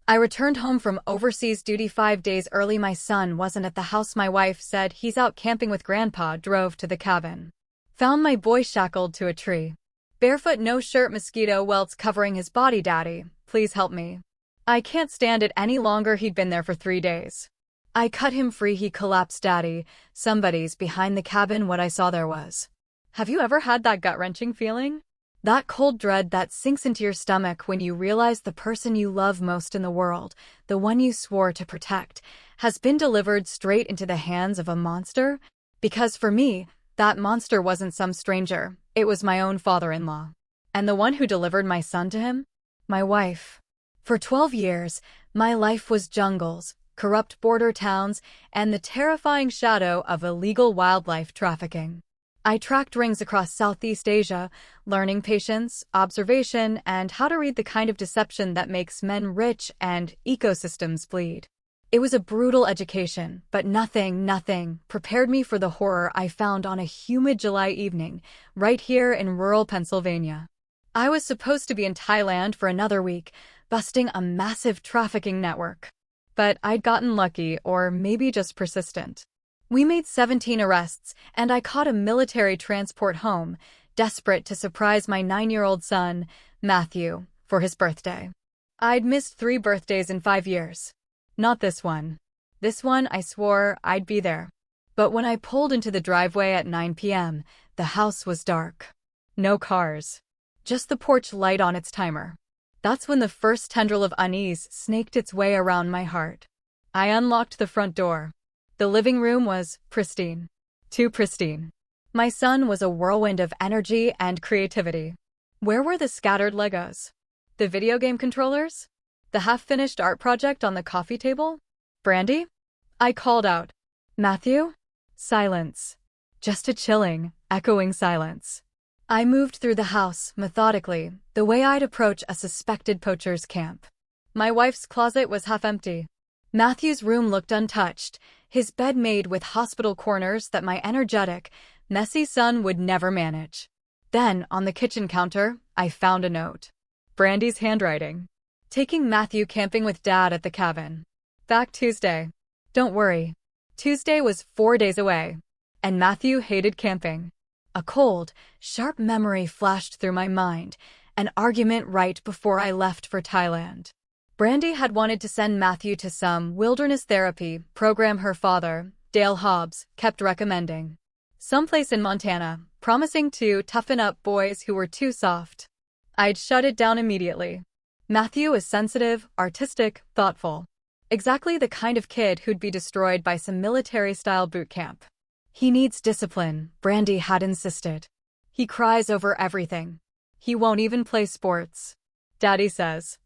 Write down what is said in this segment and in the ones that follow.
I returned home from overseas duty 5 days early. My son wasn't at the house. My wife said he's out camping with grandpa. Drove to the cabin. Found my boy shackled to a tree. Barefoot, no shirt, mosquito welts covering his body. Daddy, please help me. I can't stand it any longer. He'd been there for 3 days. I cut him free. He collapsed. Daddy, somebody's behind the cabin. What I saw there was. Have you ever had that gut-wrenching feeling? That cold dread that sinks into your stomach when you realize the person you love most in the world, the one you swore to protect, has been delivered straight into the hands of a monster? Because for me, that monster wasn't some stranger. It was my own father-in-law. And the one who delivered my son to him? My wife. For 12 years, my life was jungles, corrupt border towns, and the terrifying shadow of illegal wildlife trafficking. I tracked rings across Southeast Asia, learning patience, observation, and how to read the kind of deception that makes men rich and ecosystems bleed. It was a brutal education, but nothing prepared me for the horror I found on a humid July evening, right here in rural Pennsylvania. I was supposed to be in Thailand for another week, busting a massive trafficking network. But I'd gotten lucky, or maybe just persistent. We made 17 arrests, and I caught a military transport home, desperate to surprise my 9-year-old son, Matthew, for his birthday. I'd missed 3 birthdays in 5 years. Not this one. This one, I swore I'd be there. But when I pulled into the driveway at 9 p.m., the house was dark. No cars. Just the porch light on its timer. That's when the first tendril of unease snaked its way around my heart. I unlocked the front door. The living room was pristine. Too pristine. My son was a whirlwind of energy and creativity. Where were the scattered Legos? The video game controllers? The half-finished art project on the coffee table? Brandy? I called out. Matthew? Silence. Just a chilling, echoing silence. I moved through the house, methodically, the way I'd approach a suspected poacher's camp. My wife's closet was half empty. Matthew's room looked untouched, his bed made with hospital corners that my energetic, messy son would never manage. Then, on the kitchen counter, I found a note. Brandy's handwriting. Taking Matthew camping with Dad at the cabin. Back Tuesday. Don't worry. Tuesday was 4 days away. And Matthew hated camping. A cold, sharp memory flashed through my mind, an argument right before I left for Thailand. Brandy had wanted to send Matthew to some wilderness therapy program her father, Dale Hobbs, kept recommending. Someplace in Montana, promising to toughen up boys who were too soft. I'd shut it down immediately. Matthew is sensitive, artistic, thoughtful. Exactly the kind of kid who'd be destroyed by some military-style boot camp. He needs discipline, Brandy had insisted. He cries over everything. He won't even play sports. Daddy says.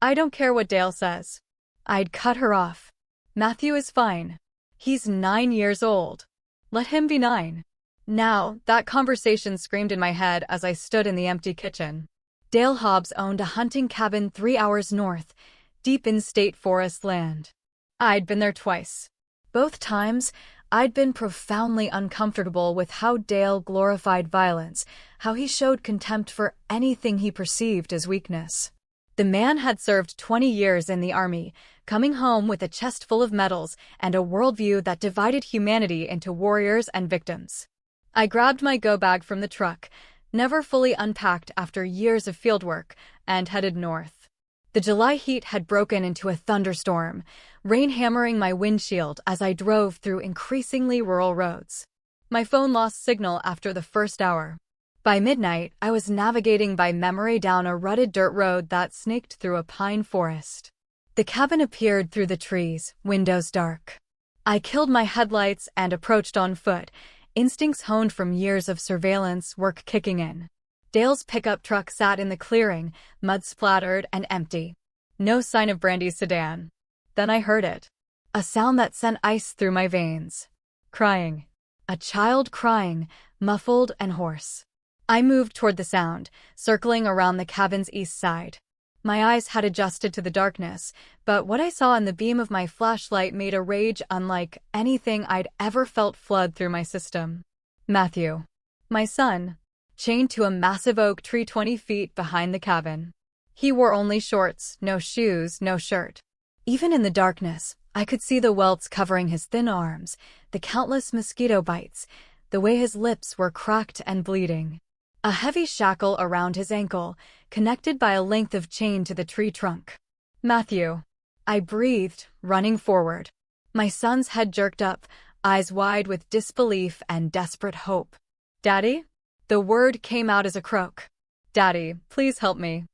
I don't care what Dale says. I'd cut her off. Matthew is fine. He's 9 years old. Let him be 9. Now, that conversation screamed in my head as I stood in the empty kitchen. Dale Hobbs owned a hunting cabin 3 hours north, deep in state forest land. I'd been there twice. Both times, I'd been profoundly uncomfortable with how Dale glorified violence, how he showed contempt for anything he perceived as weakness. The man had served 20 years in the army, coming home with a chest full of medals and a worldview that divided humanity into warriors and victims. I grabbed my go-bag from the truck, never fully unpacked after years of fieldwork, and headed north. The July heat had broken into a thunderstorm, rain hammering my windshield as I drove through increasingly rural roads. My phone lost signal after the first hour. By midnight, I was navigating by memory down a rutted dirt road that snaked through a pine forest. The cabin appeared through the trees, windows dark. I killed my headlights and approached on foot, instincts honed from years of surveillance work kicking in. Dale's pickup truck sat in the clearing, mud-splattered and empty. No sign of Brandy's sedan. Then I heard it. A sound that sent ice through my veins. Crying. A child crying, muffled and hoarse. I moved toward the sound, circling around the cabin's east side. My eyes had adjusted to the darkness, but what I saw in the beam of my flashlight made a rage unlike anything I'd ever felt flood through my system. Matthew. My son. Chained to a massive oak tree 20 feet behind the cabin. He wore only shorts, no shoes, no shirt. Even in the darkness, I could see the welts covering his thin arms, the countless mosquito bites, the way his lips were cracked and bleeding. A heavy shackle around his ankle, connected by a length of chain to the tree trunk. Matthew. I breathed, running forward. My son's head jerked up, eyes wide with disbelief and desperate hope. Daddy? The word came out as a croak. Daddy, please help me.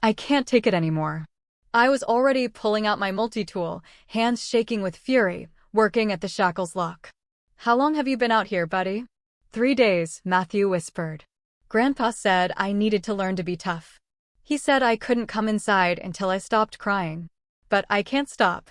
I can't take it anymore. I was already pulling out my multi-tool, hands shaking with fury, working at the shackle's lock. How long have you been out here, buddy? 3 days, Matthew whispered. Grandpa said I needed to learn to be tough. He said I couldn't come inside until I stopped crying. But I can't stop.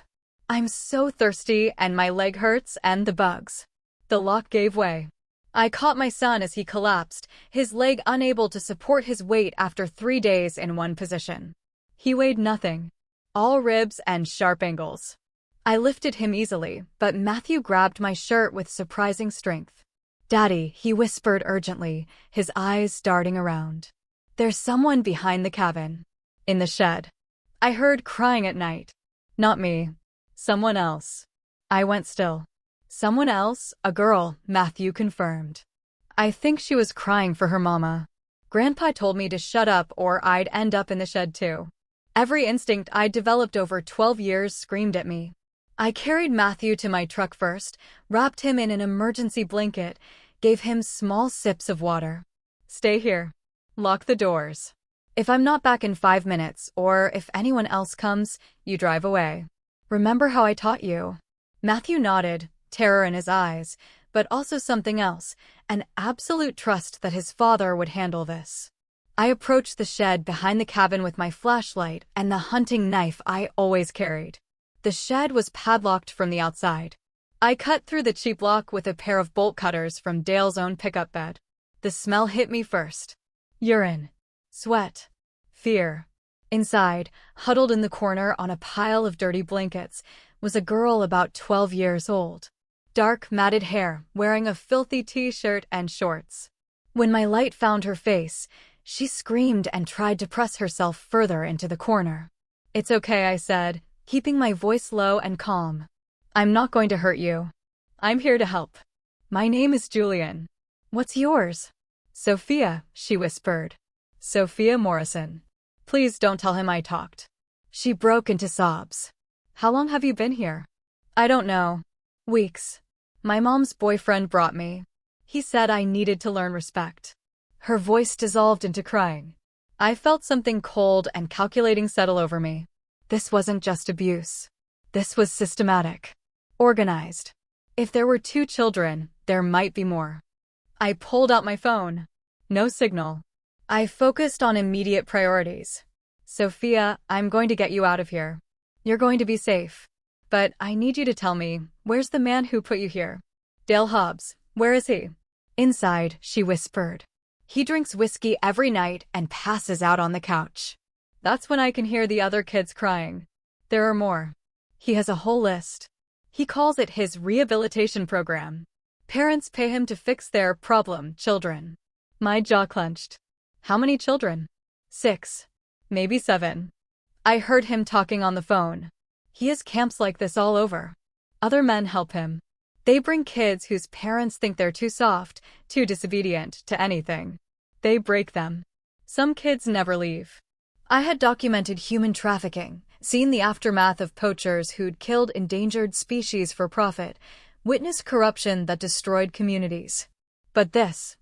I'm so thirsty and my leg hurts and the bugs. The lock gave way. I caught my son as he collapsed, his leg unable to support his weight after 3 days in one position. He weighed nothing. All ribs and sharp angles. I lifted him easily, but Matthew grabbed my shirt with surprising strength. Daddy, he whispered urgently, his eyes darting around. There's someone behind the cabin. In the shed. I heard crying at night. Not me. Someone else. I went still. Someone else, a girl, Matthew confirmed. I think she was crying for her mama. Grandpa told me to shut up or I'd end up in the shed too. Every instinct I'd developed over 12 years screamed at me. I carried Matthew to my truck first, wrapped him in an emergency blanket, gave him small sips of water. Stay here. Lock the doors. If I'm not back in 5 minutes, or if anyone else comes, you drive away. Remember how I taught you? Matthew nodded, terror in his eyes, but also something else, an absolute trust that his father would handle this. I approached the shed behind the cabin with my flashlight and the hunting knife I always carried. The shed was padlocked from the outside. I cut through the cheap lock with a pair of bolt cutters from Dale's own pickup bed. The smell hit me first. Urine. Sweat. Fear. Inside, huddled in the corner on a pile of dirty blankets, was a girl about 12 years old. Dark, matted hair, wearing a filthy t-shirt and shorts. When my light found her face, she screamed and tried to press herself further into the corner. It's okay, I said, keeping my voice low and calm. I'm not going to hurt you. I'm here to help. My name is Julian. What's yours? Sophia, she whispered. Sophia Morrison. Please don't tell him I talked. She broke into sobs. How long have you been here? I don't know. Weeks. My mom's boyfriend brought me. He said I needed to learn respect. Her voice dissolved into crying. I felt something cold and calculating settle over me. This wasn't just abuse. This was systematic. Organized. If there were 2 children, there might be more. I pulled out my phone. No signal. I focused on immediate priorities. Sophia, I'm going to get you out of here. You're going to be safe. But I need you to tell me, where's the man who put you here? Dale Hobbs, where is he? Inside, she whispered. He drinks whiskey every night and passes out on the couch. That's when I can hear the other kids crying. There are more. He has a whole list. He calls it his rehabilitation program. Parents pay him to fix their problem children. My jaw clenched. How many children? 6. Maybe 7. I heard him talking on the phone. He has camps like this all over. Other men help him. They bring kids whose parents think they're too soft, too disobedient to anything. They break them. Some kids never leave. I had documented human trafficking, seen the aftermath of poachers who'd killed endangered species for profit, witnessed corruption that destroyed communities. But this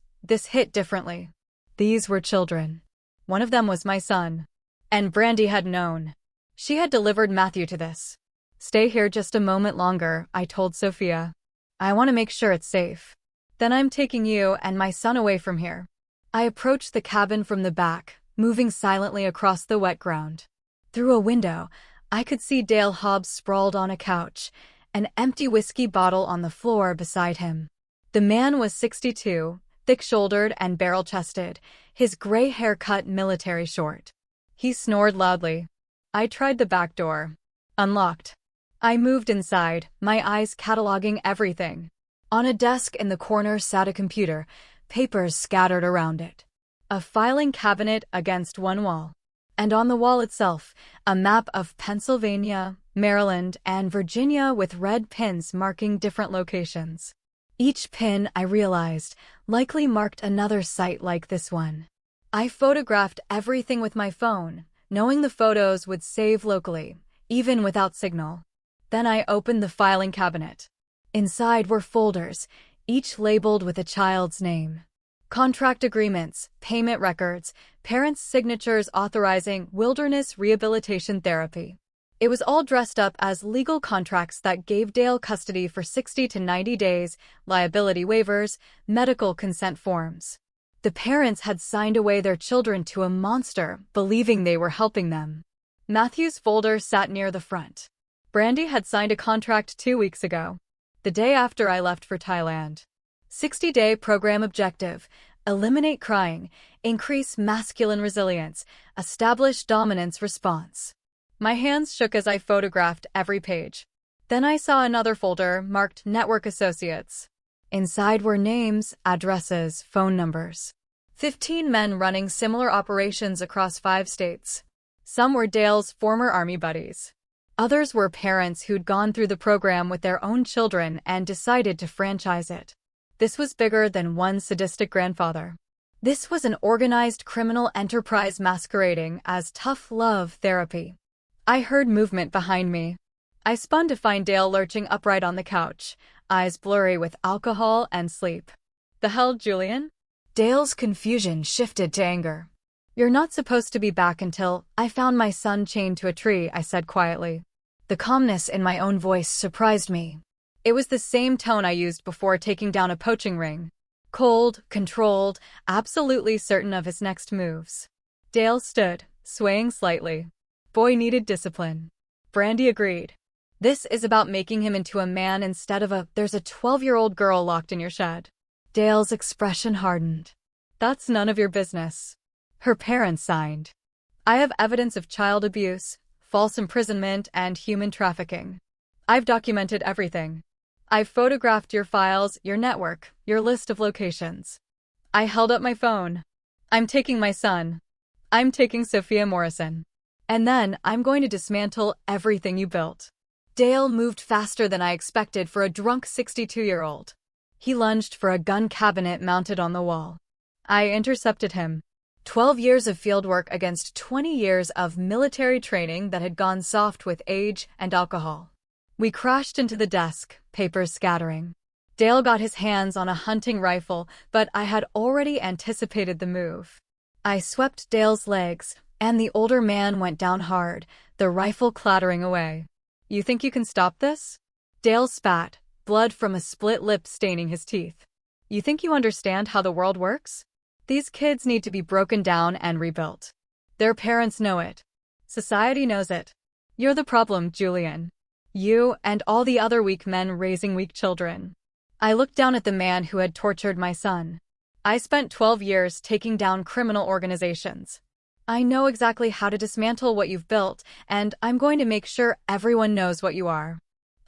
hit differently. These were children. One of them was my son. And Brandy had known. She had delivered Matthew to this. Stay here just a moment longer, I told Sophia. I want to make sure it's safe. Then I'm taking you and my son away from here. I approached the cabin from the back, moving silently across the wet ground. Through a window, I could see Dale Hobbs sprawled on a couch, an empty whiskey bottle on the floor beside him. The man was 62, thick-shouldered and barrel-chested, his gray hair cut military short. He snored loudly. I tried the back door. Unlocked. I moved inside, my eyes cataloging everything. On a desk in the corner sat a computer, papers scattered around it. A filing cabinet against one wall. And on the wall itself, a map of Pennsylvania, Maryland, and Virginia with red pins marking different locations. Each pin, I realized, likely marked another site like this one. I photographed everything with my phone, knowing the photos would save locally, even without signal. Then I opened the filing cabinet. Inside were folders, each labeled with a child's name. Contract agreements, payment records, parents' signatures authorizing wilderness rehabilitation therapy. It was all dressed up as legal contracts that gave Dale custody for 60 to 90 days, liability waivers, medical consent forms. The parents had signed away their children to a monster, believing they were helping them. Matthew's folder sat near the front. Brandy had signed a contract 2 weeks ago, the day after I left for Thailand. 60-day program objective: eliminate crying, increase masculine resilience, establish dominance response. My hands shook as I photographed every page. Then I saw another folder marked Network Associates. Inside were names, addresses, phone numbers. 15 men running similar operations across 5 states. Some were Dale's former Army buddies. Others were parents who'd gone through the program with their own children and decided to franchise it. This was bigger than one sadistic grandfather. This was an organized criminal enterprise masquerading as tough love therapy. I heard movement behind me. I spun to find Dale lurching upright on the couch, eyes blurry with alcohol and sleep. "The hell, Julian?" Dale's confusion shifted to anger. "You're not supposed to be back until I found my son chained to a tree," I said quietly. The calmness in my own voice surprised me. It was the same tone I used before taking down a poaching ring. Cold, controlled, absolutely certain of his next moves. Dale stood, swaying slightly. Boy needed discipline. Brandy agreed. "This is about making him into a man instead of there's a 12-year-old girl locked in your shed." Dale's expression hardened. "That's none of your business." Her parents signed. "I have evidence of child abuse, false imprisonment, and human trafficking. I've documented everything. I've photographed your files, your network, your list of locations." I held up my phone. "I'm taking my son. I'm taking Sophia Morrison. And then I'm going to dismantle everything you built." Dale moved faster than I expected for a drunk 62-year-old. He lunged for a gun cabinet mounted on the wall. I intercepted him. 12 years of fieldwork against 20 years of military training that had gone soft with age and alcohol. We crashed into the desk, papers scattering. Dale got his hands on a hunting rifle, but I had already anticipated the move. I swept Dale's legs, and the older man went down hard, the rifle clattering away. "You think you can stop this?" Dale spat, blood from a split lip staining his teeth. "You think you understand how the world works? These kids need to be broken down and rebuilt. Their parents know it. Society knows it. You're the problem, Julian. You and all the other weak men raising weak children." I looked down at the man who had tortured my son. "I spent 12 years taking down criminal organizations. I know exactly how to dismantle what you've built, and I'm going to make sure everyone knows what you are."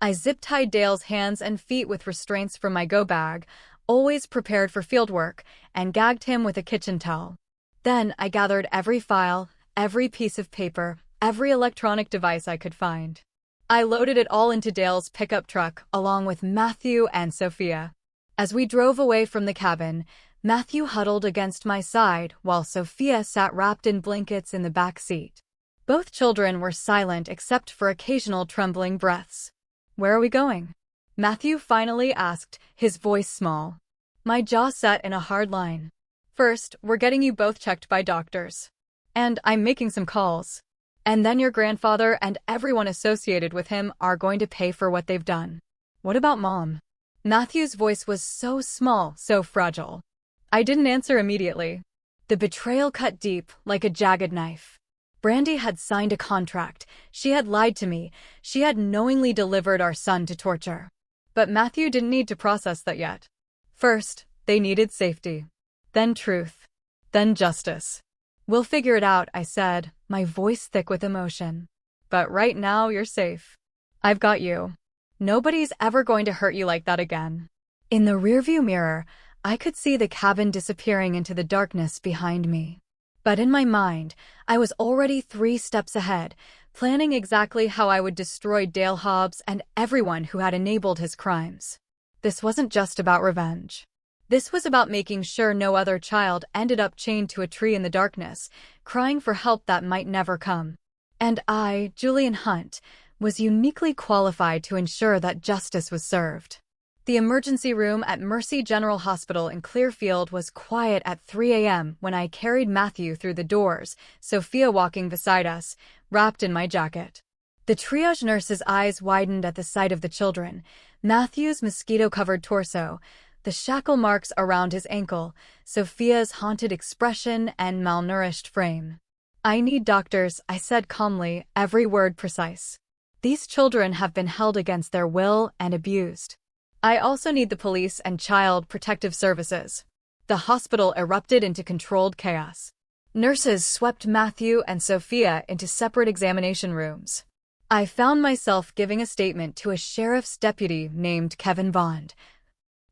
I zip-tied Dale's hands and feet with restraints from my go bag, always prepared for fieldwork, and gagged him with a kitchen towel. Then I gathered every file, every piece of paper, every electronic device I could find. I loaded it all into Dale's pickup truck, along with Matthew and Sophia. As we drove away from the cabin, Matthew huddled against my side while Sophia sat wrapped in blankets in the back seat. Both children were silent except for occasional trembling breaths. "Where are we going?" Matthew finally asked, his voice small. My jaw set in a hard line. "First, we're getting you both checked by doctors. And I'm making some calls. And then your grandfather and everyone associated with him are going to pay for what they've done." "What about Mom?" Matthew's voice was so small, so fragile. I didn't answer immediately. The betrayal cut deep, like a jagged knife. Brandy had signed a contract. She had lied to me. She had knowingly delivered our son to torture. But Matthew didn't need to process that yet. First, they needed safety. Then truth. Then justice. "We'll figure it out," I said, my voice thick with emotion. "But right now, you're safe. I've got you. Nobody's ever going to hurt you like that again." In the rearview mirror, I could see the cabin disappearing into the darkness behind me. But in my mind, I was already 3 steps ahead, planning exactly how I would destroy Dale Hobbs and everyone who had enabled his crimes. This wasn't just about revenge. This was about making sure no other child ended up chained to a tree in the darkness, crying for help that might never come. And I, Julian Hunt, was uniquely qualified to ensure that justice was served. The emergency room at Mercy General Hospital in Clearfield was quiet at 3 a.m. when I carried Matthew through the doors, Sophia walking beside us, wrapped in my jacket. The triage nurse's eyes widened at the sight of the children, Matthew's mosquito-covered torso, the shackle marks around his ankle, Sophia's haunted expression and malnourished frame. "I need doctors," I said calmly, every word precise. "These children have been held against their will and abused. I also need the police and child protective services." The hospital erupted into controlled chaos. Nurses swept Matthew and Sophia into separate examination rooms. I found myself giving a statement to a sheriff's deputy named Kevin Bond,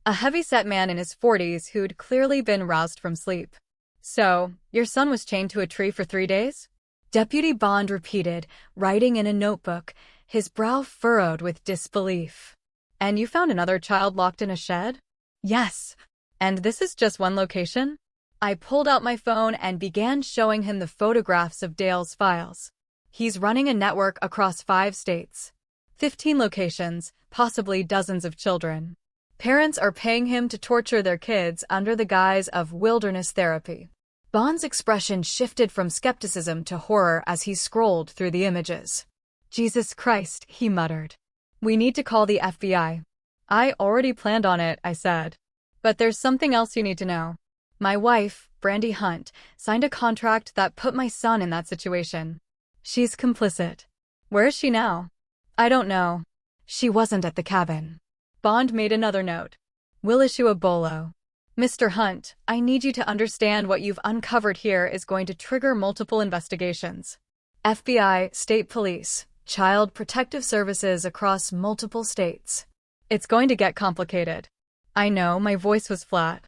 a heavy-set man in his 40s who'd clearly been roused from sleep. "So, your son was chained to a tree for 3 days?" Deputy Bond repeated, writing in a notebook, his brow furrowed with disbelief. "And you found another child locked in a shed?" "Yes. And this is just one location?" I pulled out my phone and began showing him the photographs of Dale's files. "He's running a network across 5 states. 15 locations, possibly dozens of children. Parents are paying him to torture their kids under the guise of wilderness therapy." Bond's expression shifted from skepticism to horror as he scrolled through the images. "Jesus Christ," he muttered. "We need to call the FBI." "I already planned on it," I said. "But there's something else you need to know. My wife, Brandy Hunt, signed a contract that put my son in that situation. She's complicit." "Where is she now?" "I don't know. She wasn't at the cabin." Bond made another note. "We'll issue a bolo. Mr. Hunt, I need you to understand what you've uncovered here is going to trigger multiple investigations. FBI, state police, child protective services across multiple states. It's going to get complicated." I know, my voice was flat.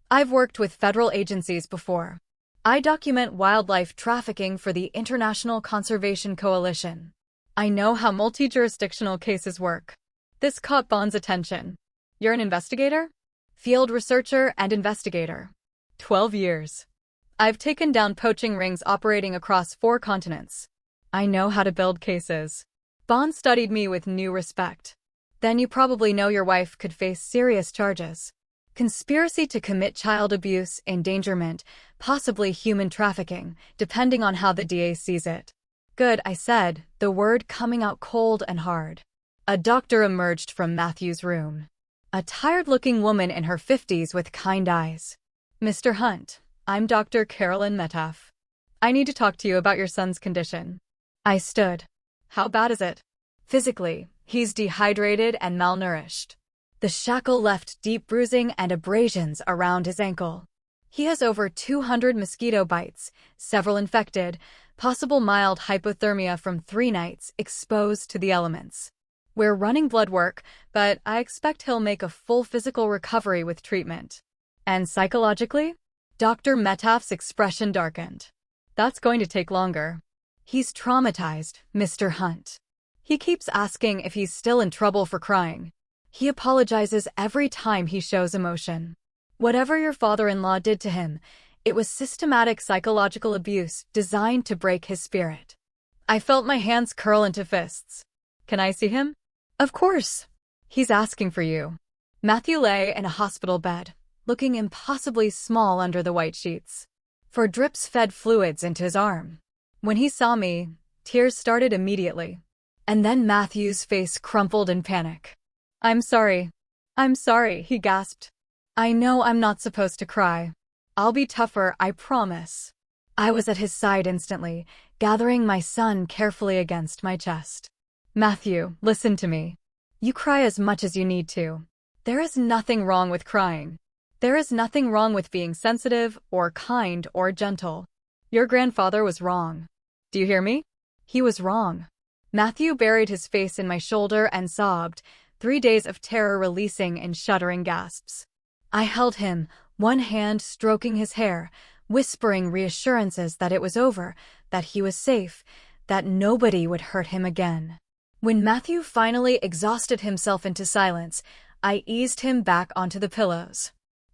"I've worked with federal agencies before. I document wildlife trafficking for the International Conservation Coalition. I know how multi-jurisdictional cases work." This caught Bond's attention. "You're an investigator?" "Field researcher and investigator. 12 years. I've taken down poaching rings operating across 4 continents. I know how to build cases." Bond studied me with new respect. "Then you probably know your wife could face serious charges. Conspiracy to commit child abuse, endangerment, possibly human trafficking, depending on how the DA sees it." "Good," I said, the word coming out cold and hard. A doctor emerged from Matthew's room. A tired-looking woman in her 50s with kind eyes. "Mr. Hunt, I'm Dr. Carolyn Metcalf. I need to talk to you about your son's condition." I stood. "How bad is it?" "Physically, he's dehydrated and malnourished. The shackle left deep bruising and abrasions around his ankle. He has over 200 mosquito bites, several infected, possible mild hypothermia from 3 nights exposed to the elements. We're running blood work, but I expect he'll make a full physical recovery with treatment." "And psychologically?" Dr. Metcalf's expression darkened. "That's going to take longer. He's traumatized, Mr. Hunt. He keeps asking if he's still in trouble for crying. He apologizes every time he shows emotion. Whatever your father-in-law did to him, it was systematic psychological abuse designed to break his spirit." I felt my hands curl into fists. "Can I see him?" "Of course. He's asking for you." Matthew lay in a hospital bed, looking impossibly small under the white sheets. For drips fed fluids into his arm. When he saw me, tears started immediately. And then Matthew's face crumpled in panic. I'm sorry, he gasped. "I know I'm not supposed to cry. I'll be tougher, I promise." I was at his side instantly, gathering my son carefully against my chest. "Matthew, listen to me. You cry as much as you need to. There is nothing wrong with crying. There is nothing wrong with being sensitive or kind or gentle. Your grandfather was wrong. Do you hear me? He was wrong." Matthew buried his face in my shoulder and sobbed, 3 days of terror releasing in shuddering gasps. I held him, one hand stroking his hair, whispering reassurances that it was over, that he was safe, that nobody would hurt him again. When Matthew finally exhausted himself into silence, I eased him back onto the pillows.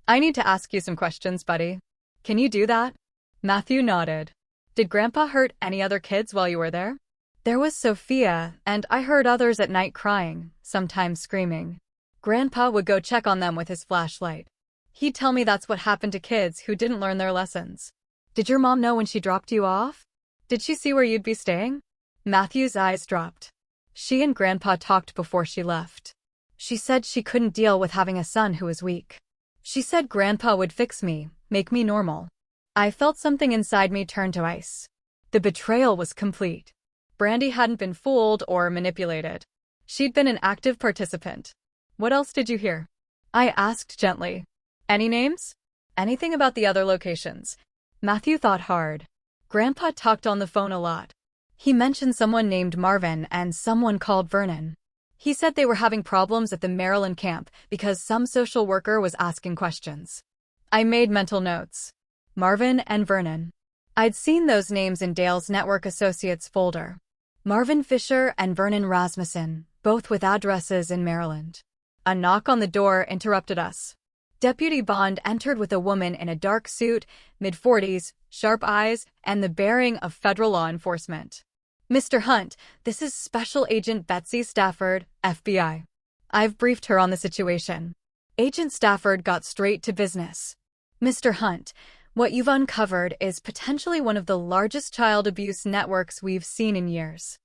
I need to ask you some questions, buddy. Can you do that? Matthew nodded. Did Grandpa hurt any other kids while you were there? There was Sophia, and I heard others at night crying, sometimes screaming. Grandpa would go check on them with his flashlight. He'd tell me that's what happened to kids who didn't learn their lessons. Did your mom know when she dropped you off? Did she see where you'd be staying? Matthew's eyes dropped. She and Grandpa talked before she left. She said she couldn't deal with having a son who was weak. She said Grandpa would fix me, make me normal. I felt something inside me turn to ice. The betrayal was complete. Brandy hadn't been fooled or manipulated. She'd been an active participant. What else did you hear? I asked gently. Any names? Anything about the other locations? Matthew thought hard. Grandpa talked on the phone a lot. He mentioned someone named Marvin and someone called Vernon. He said they were having problems at the Maryland camp because some social worker was asking questions. I made mental notes. Marvin and Vernon. I'd seen those names in Dale's Network Associates folder. Marvin Fisher and Vernon Rasmussen, both with addresses in Maryland. A knock on the door interrupted us. Deputy Bond entered with a woman in a dark suit, mid-40s, sharp eyes, and the bearing of federal law enforcement. Mr. Hunt, this is Special Agent Betsy Stafford, FBI. I've briefed her on the situation. Agent Stafford got straight to business. Mr. Hunt, what you've uncovered is potentially one of the largest child abuse networks we've seen in years.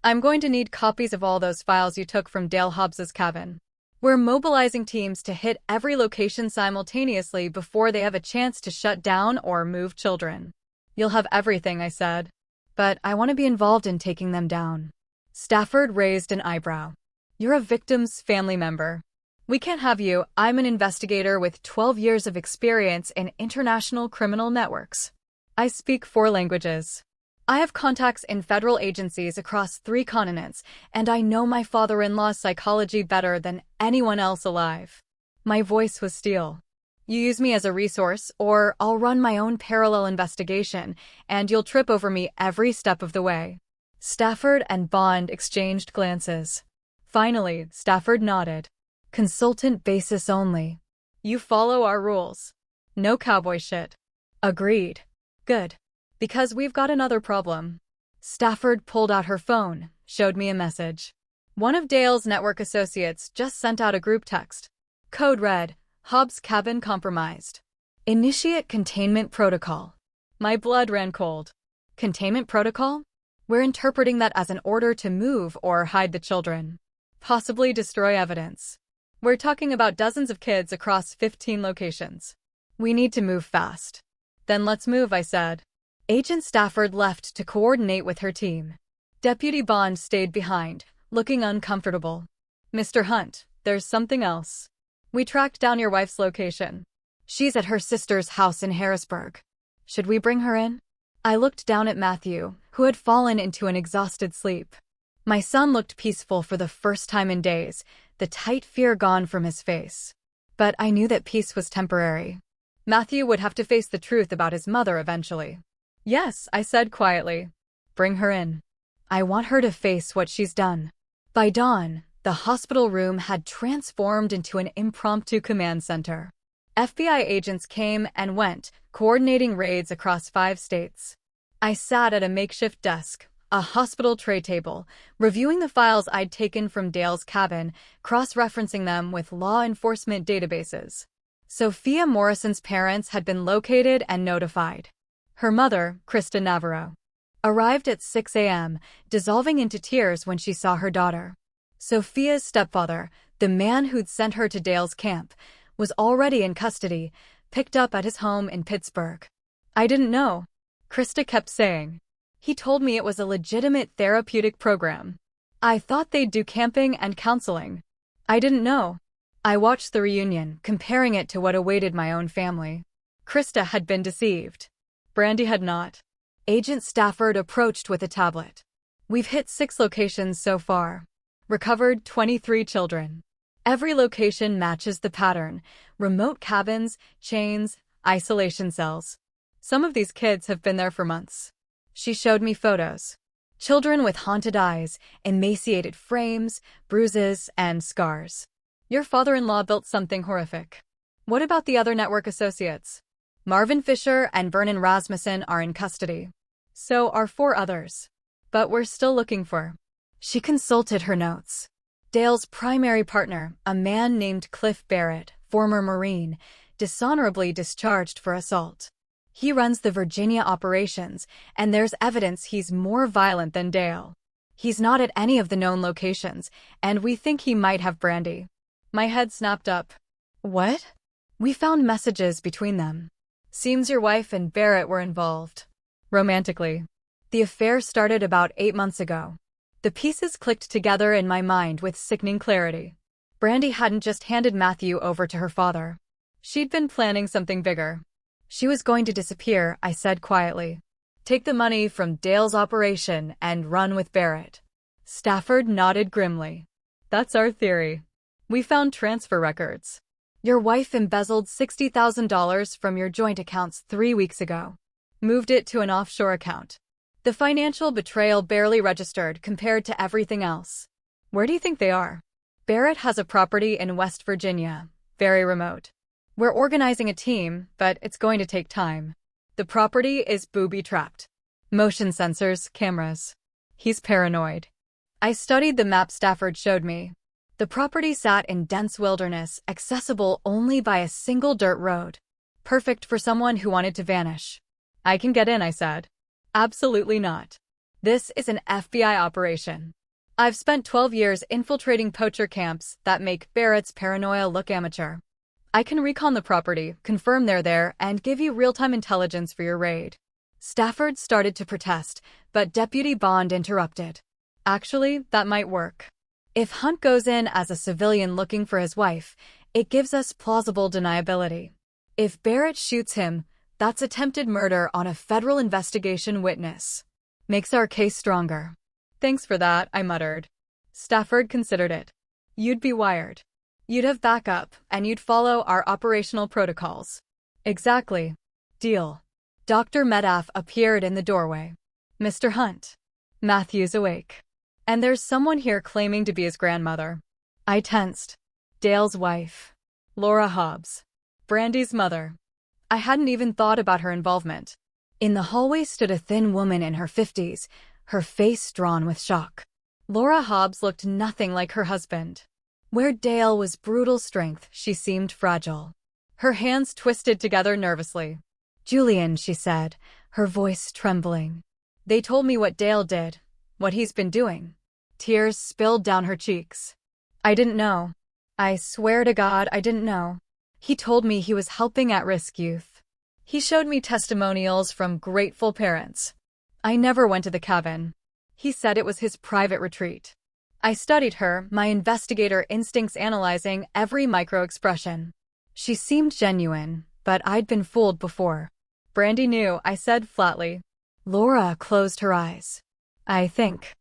I'm going to need copies of all those files you took from Dale Hobbs's cabin. We're mobilizing teams to hit every location simultaneously before they have a chance to shut down or move children. You'll have everything, I said. But I want to be involved in taking them down. Stafford raised an eyebrow. You're a victim's family member. We can't have you. I'm an investigator with 12 years of experience in international criminal networks. I speak 4 languages. I have contacts in federal agencies across 3 continents, and I know my father-in-law's psychology better than anyone else alive. My voice was steel. You use me as a resource, or I'll run my own parallel investigation, and you'll trip over me every step of the way. Stafford and Bond exchanged glances. Finally, Stafford nodded. Consultant basis only. You follow our rules. No cowboy shit. Agreed. Good. Because we've got another problem. Stafford pulled out her phone, showed me a message. One of Dale's network associates just sent out a group text. Code red, Hobbs cabin compromised. Initiate containment protocol. My blood ran cold. Containment protocol? We're interpreting that as an order to move or hide the children. Possibly destroy evidence. We're talking about dozens of kids across 15 locations. We need to move fast. Then let's move, I said. Agent Stafford left to coordinate with her team. Deputy Bond stayed behind, looking uncomfortable. Mr. Hunt, there's something else. We tracked down your wife's location. She's at her sister's house in Harrisburg. Should we bring her in? I looked down at Matthew, who had fallen into an exhausted sleep. My son looked peaceful for the first time in days, the tight fear gone from his face. But I knew that peace was temporary. Matthew would have to face the truth about his mother eventually. Yes, I said quietly. Bring her in. I want her to face what she's done. By dawn, the hospital room had transformed into an impromptu command center. FBI agents came and went, coordinating raids across 5 states. I sat at a makeshift desk, a hospital tray table, reviewing the files I'd taken from Dale's cabin, cross-referencing them with law enforcement databases. Sophia Morrison's parents had been located and notified. Her mother, Krista Navarro, arrived at 6 a.m., dissolving into tears when she saw her daughter. Sophia's stepfather, the man who'd sent her to Dale's camp, was already in custody, picked up at his home in Pittsburgh. I didn't know. Krista kept saying. He told me it was a legitimate therapeutic program. I thought they'd do camping and counseling. I didn't know. I watched the reunion, comparing it to what awaited my own family. Krista had been deceived. Brandy had not. Agent Stafford approached with a tablet. We've hit 6 locations so far. Recovered 23 children. Every location matches the pattern: remote cabins, chains, isolation cells. Some of these kids have been there for months. She showed me photos. Children with haunted eyes, emaciated frames, bruises, and scars. Your father-in-law built something horrific. What about the other network associates? Marvin Fisher and Vernon Rasmussen are in custody. So are 4 others. But we're still looking for. She consulted her notes. Dale's primary partner, a man named Cliff Barrett, former Marine, dishonorably discharged for assault. He runs the Virginia operations, and there's evidence he's more violent than Dale. He's not at any of the known locations, and we think he might have Brandy. My head snapped up. What? We found messages between them. Seems your wife and Barrett were involved. Romantically. The affair started about 8 months ago. The pieces clicked together in my mind with sickening clarity. Brandy hadn't just handed Matthew over to her father. She'd been planning something bigger. She was going to disappear, I said quietly. Take the money from Dale's operation and run with Barrett. Stafford nodded grimly. That's our theory. We found transfer records. Your wife embezzled $60,000 from your joint accounts 3 weeks ago. Moved it to an offshore account. The financial betrayal barely registered compared to everything else. Where do you think they are? Barrett has a property in West Virginia, very remote. We're organizing a team, but it's going to take time. The property is booby-trapped. Motion sensors, cameras. He's paranoid. I studied the map Stafford showed me. The property sat in dense wilderness, accessible only by a single dirt road. Perfect for someone who wanted to vanish. I can get in, I said. Absolutely not. This is an FBI operation. I've spent 12 years infiltrating poacher camps that make Barrett's paranoia look amateur. I can recon the property, confirm they're there, and give you real-time intelligence for your raid. Stafford started to protest, but Deputy Bond interrupted. Actually, that might work. If Hunt goes in as a civilian looking for his wife, it gives us plausible deniability. If Barrett shoots him, that's attempted murder on a federal investigation witness. Makes our case stronger. Thanks for that, I muttered. Stafford considered it. You'd be wired. You'd have backup, and you'd follow our operational protocols. Exactly. Deal. Dr. Medaf appeared in the doorway. Mr. Hunt. Matthew's awake. And there's someone here claiming to be his grandmother. I tensed. Dale's wife. Laura Hobbs. Brandy's mother. I hadn't even thought about her involvement. In the hallway stood a thin woman in her 50s, her face drawn with shock. Laura Hobbs looked nothing like her husband. Where Dale was brutal strength, she seemed fragile. Her hands twisted together nervously. Julian, she said, her voice trembling. They told me what Dale did, what he's been doing. Tears spilled down her cheeks. I didn't know. I swear to God I didn't know. He told me he was helping at-risk youth. He showed me testimonials from grateful parents. I never went to the cabin. He said it was his private retreat. I studied her, my investigator instincts analyzing every micro-expression. She seemed genuine, but I'd been fooled before. Brandy knew, I said flatly. Laura closed her eyes. I think.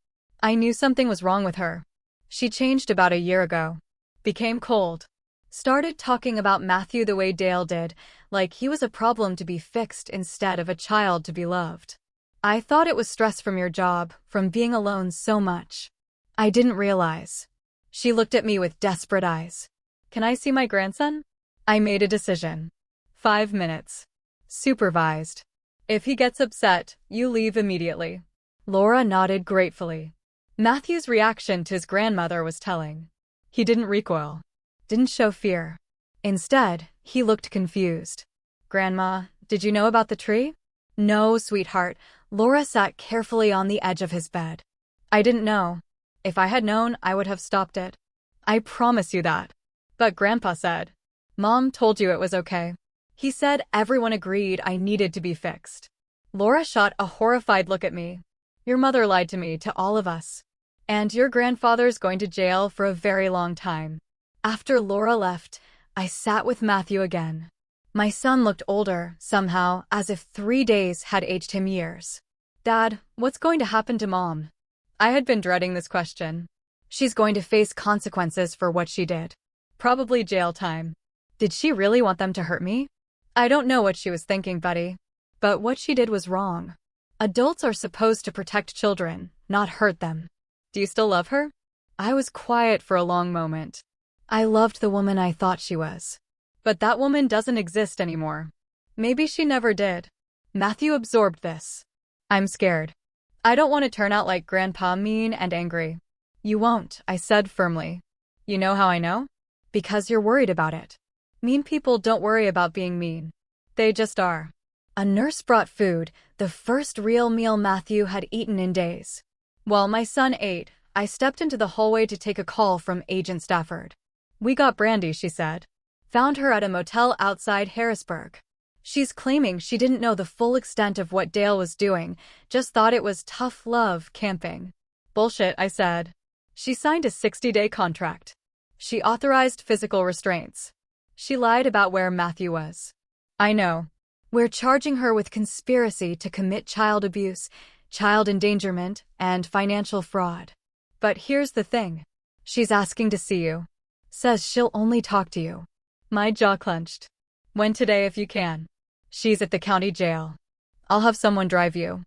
I knew something was wrong with her. She changed about a year ago. Became cold. Started talking about Matthew the way Dale did, like he was a problem to be fixed instead of a child to be loved. I thought it was stress from your job, from being alone so much. I didn't realize. She looked at me with desperate eyes. Can I see my grandson? I made a decision. 5 minutes. Supervised. If he gets upset, you leave immediately. Laura nodded gratefully. Matthew's reaction to his grandmother was telling. He didn't recoil. Didn't show fear. Instead, he looked confused. Grandma, did you know about the tree? No, sweetheart. Laura sat carefully on the edge of his bed. I didn't know. If I had known, I would have stopped it. I promise you that. But Grandpa said. Mom told you it was okay. He said everyone agreed I needed to be fixed. Laura shot a horrified look at me. Your mother lied to me, to all of us. And your grandfather's going to jail for a very long time. After Laura left, I sat with Matthew again. My son looked older, somehow, as if 3 days had aged him years. Dad, what's going to happen to Mom? I had been dreading this question. She's going to face consequences for what she did. Probably jail time. Did she really want them to hurt me? I don't know what she was thinking, buddy. But what she did was wrong. Adults are supposed to protect children, not hurt them. Do you still love her? I was quiet for a long moment. I loved the woman I thought she was. But that woman doesn't exist anymore. Maybe she never did. Matthew absorbed this. I'm scared. I don't want to turn out like Grandpa, mean and angry. You won't, I said firmly. You know how I know? Because you're worried about it. Mean people don't worry about being mean. They just are. A nurse brought food, the first real meal Matthew had eaten in days. While my son ate, I stepped into the hallway to take a call from Agent Stafford. We got Brandy, she said. Found her at a motel outside Harrisburg. She's claiming she didn't know the full extent of what Dale was doing, just thought it was tough love camping. Bullshit, I said. She signed a 60-day contract. She authorized physical restraints. She lied about where Matthew was. I know. We're charging her with conspiracy to commit child abuse, child endangerment, and financial fraud. But here's the thing. She's asking to see you. Says she'll only talk to you. My jaw clenched. When today if you can. She's at the county jail. I'll have someone drive you.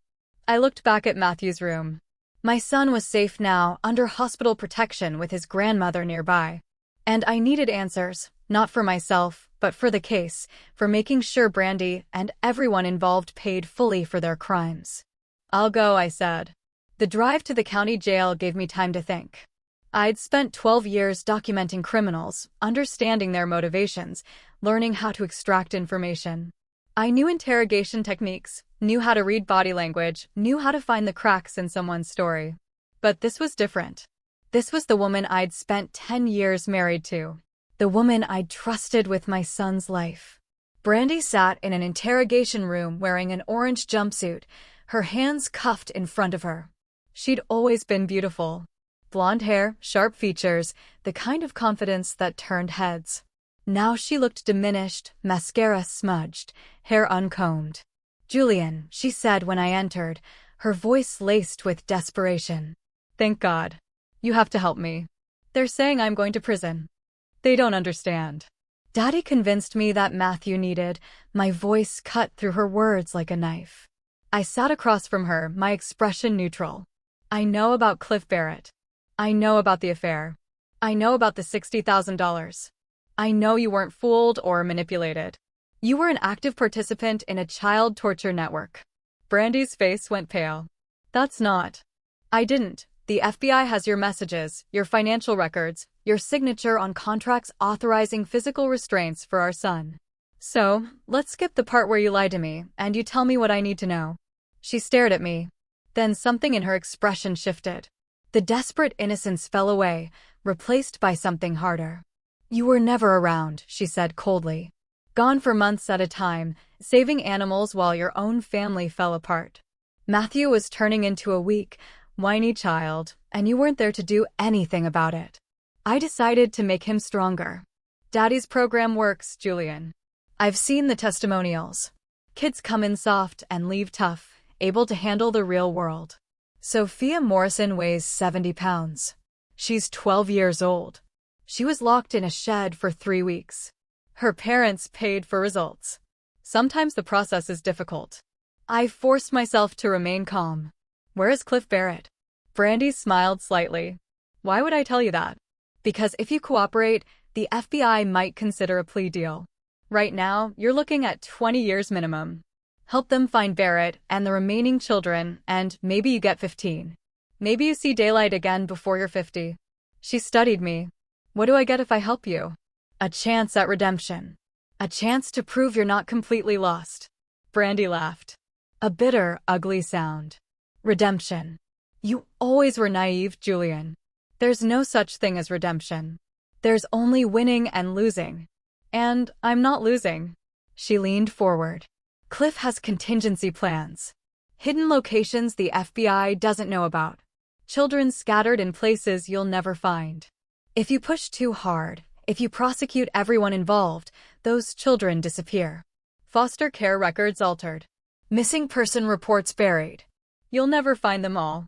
I looked back at Matthew's room. My son was safe now, under hospital protection with his grandmother nearby. And I needed answers, not for myself, but for the case, for making sure Brandy and everyone involved paid fully for their crimes. I'll go, I said. The drive to the county jail gave me time to think. I'd spent 12 years documenting criminals, understanding their motivations, learning how to extract information. I knew interrogation techniques, knew how to read body language, knew how to find the cracks in someone's story. But this was different. This was the woman I'd spent 10 years married to. The woman I'd trusted with my son's life. Brandy sat in an interrogation room wearing an orange jumpsuit, her hands cuffed in front of her. She'd always been beautiful. Blonde hair, sharp features, the kind of confidence that turned heads. Now she looked diminished, mascara smudged, hair uncombed. Julian, she said when I entered, her voice laced with desperation. Thank God. You have to help me. They're saying I'm going to prison. They don't understand. Daddy convinced me that Matthew needed. My voice cut through her words like a knife. I sat across from her, my expression neutral. I know about Cliff Barrett. I know about the affair. I know about the $60,000. I know you weren't fooled or manipulated. You were an active participant in a child torture network. Brandy's face went pale. That's not. I didn't. The FBI has your messages, your financial records, your signature on contracts authorizing physical restraints for our son. So, let's skip the part where you lied to me, and you tell me what I need to know. She stared at me. Then something in her expression shifted. The desperate innocence fell away, replaced by something harder. You were never around, she said coldly. Gone for months at a time, saving animals while your own family fell apart. Matthew was turning into a weak, whiny child, and you weren't there to do anything about it. I decided to make him stronger. Daddy's program works, Julian. I've seen the testimonials. Kids come in soft and leave tough, able to handle the real world. Sophia Morrison weighs 70 pounds. She's 12 years old. She was locked in a shed for 3 weeks. Her parents paid for results. Sometimes the process is difficult. I forced myself to remain calm. Where is Cliff Barrett? Brandy smiled slightly. Why would I tell you that? Because if you cooperate, the FBI might consider a plea deal. Right now, you're looking at 20 years minimum. Help them find Barrett and the remaining children, and maybe you get 15. Maybe you see daylight again before you're 50. She studied me. What do I get if I help you? A chance at redemption. A chance to prove you're not completely lost. Brandy laughed. A bitter, ugly sound. Redemption. You always were naive, Julian. There's no such thing as redemption. There's only winning and losing. And I'm not losing. She leaned forward. Cliff has contingency plans. Hidden locations the FBI doesn't know about. Children scattered in places you'll never find. If you push too hard, if you prosecute everyone involved, those children disappear. Foster care records altered. Missing person reports buried. You'll never find them all.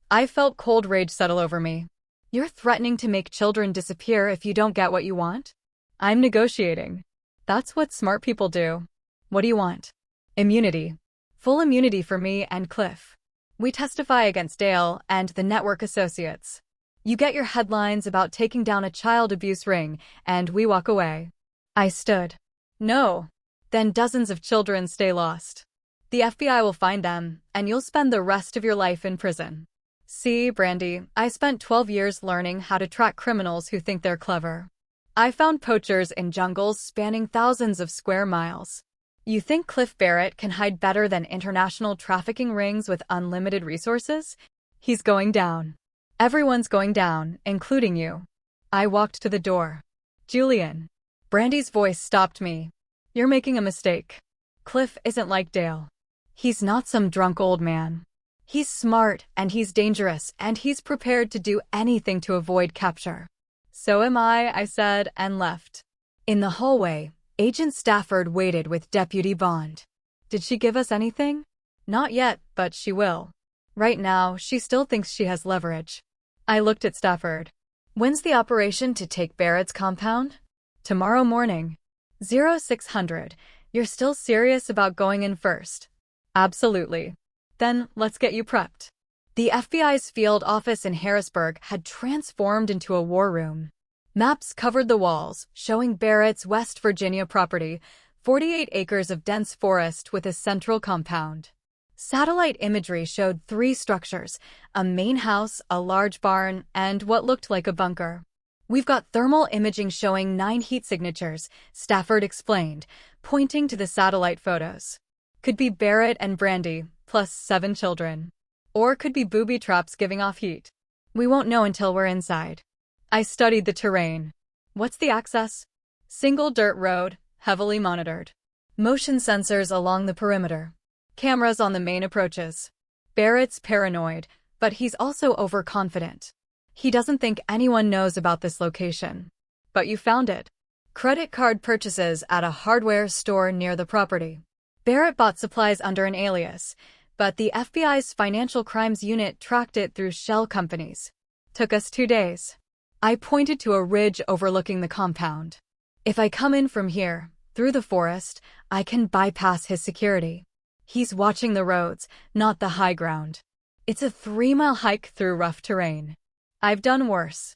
I felt cold rage settle over me. You're threatening to make children disappear if you don't get what you want? I'm negotiating. That's what smart people do. What do you want? Immunity. Full immunity for me and Cliff. We testify against Dale and the network associates. You get your headlines about taking down a child abuse ring, and we walk away. I stood. No. Then dozens of children stay lost. The FBI will find them, and you'll spend the rest of your life in prison. See, Brandy, I spent 12 years learning how to track criminals who think they're clever. I found poachers in jungles spanning thousands of square miles. You think Cliff Barrett can hide better than international trafficking rings with unlimited resources? He's going down. Everyone's going down, including you. I walked to the door. Julian. Brandy's voice stopped me. You're making a mistake. Cliff isn't like Dale. He's not some drunk old man. He's smart, and he's dangerous, and he's prepared to do anything to avoid capture. So am I said, and left. In the hallway, Agent Stafford waited with Deputy Bond. Did she give us anything? Not yet, but she will. Right now, she still thinks she has leverage. I looked at Stafford. When's the operation to take Barrett's compound? Tomorrow morning. 0600. You're still serious about going in first? Absolutely. Then, let's get you prepped. The FBI's field office in Harrisburg had transformed into a war room. Maps covered the walls, showing Barrett's West Virginia property, 48 acres of dense forest with a central compound. Satellite imagery showed 3 structures, a main house, a large barn, and what looked like a bunker. We've got thermal imaging showing 9 heat signatures, Stafford explained, pointing to the satellite photos. Could be Barrett and Brandy, plus 7 children. Or could be booby traps giving off heat. We won't know until we're inside. I studied the terrain. What's the access? Single dirt road, heavily monitored. Motion sensors along the perimeter. Cameras on the main approaches. Barrett's paranoid, but he's also overconfident. He doesn't think anyone knows about this location. But you found it. Credit card purchases at a hardware store near the property. Barrett bought supplies under an alias, but the FBI's Financial Crimes Unit tracked it through shell companies. Took us 2 days. I pointed to a ridge overlooking the compound. If I come in from here, through the forest, I can bypass his security. He's watching the roads, not the high ground. It's a 3-mile hike through rough terrain. I've done worse.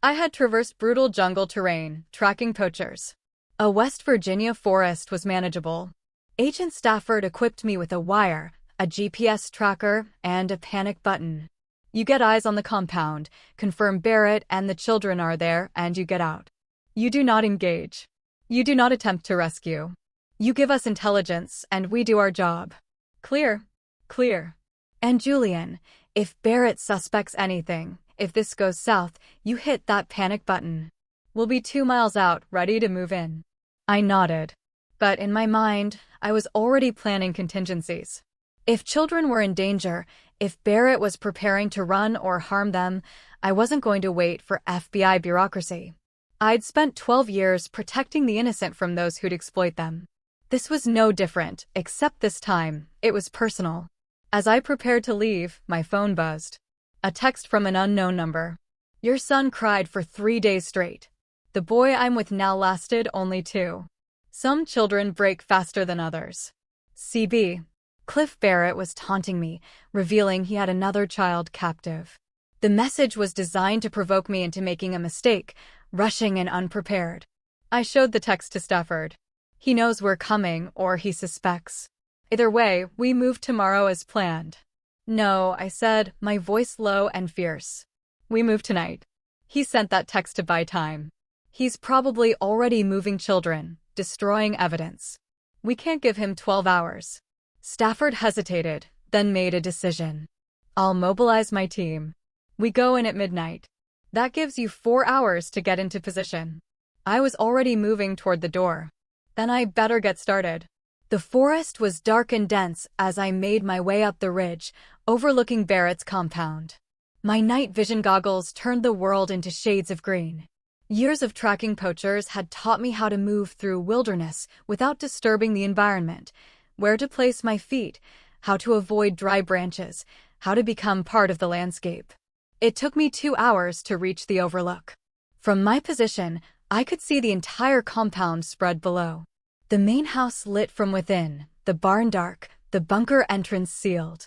I had traversed brutal jungle terrain, tracking poachers. A West Virginia forest was manageable. Agent Stafford equipped me with a wire, a GPS tracker, and a panic button. You get eyes on the compound, confirm Barrett and the children are there, and you get out. You do not engage. You do not attempt to rescue. You give us intelligence, and we do our job. Clear? Clear. And Julian, if Barrett suspects anything, if this goes south, you hit that panic button. We'll be 2 miles out, ready to move in. I nodded. But in my mind, I was already planning contingencies. If children were in danger, if Barrett was preparing to run or harm them, I wasn't going to wait for FBI bureaucracy. I'd spent 12 years protecting the innocent from those who'd exploit them. This was no different, except this time, it was personal. As I prepared to leave, my phone buzzed. A text from an unknown number. Your son cried for 3 days straight. The boy I'm with now lasted only 2. Some children break faster than others. CB. Cliff Barrett was taunting me, revealing he had another child captive. The message was designed to provoke me into making a mistake, rushing and unprepared. I showed the text to Stafford. He knows we're coming, or he suspects. Either way, we move tomorrow as planned. No, I said, my voice low and fierce. We move tonight. He sent that text to buy time. He's probably already moving children, destroying evidence. We can't give him 12 hours. Stafford hesitated, then made a decision. I'll mobilize my team. We go in at midnight. That gives you 4 hours to get into position. I was already moving toward the door. Then I better get started. The forest was dark and dense as I made my way up the ridge, overlooking Barrett's compound. My night vision goggles turned the world into shades of green. Years of tracking poachers had taught me how to move through wilderness without disturbing the environment, where to place my feet, how to avoid dry branches, how to become part of the landscape. It took me 2 hours to reach the overlook. From my position, I could see the entire compound spread below. The main house lit from within, the barn dark, The bunker entrance sealed.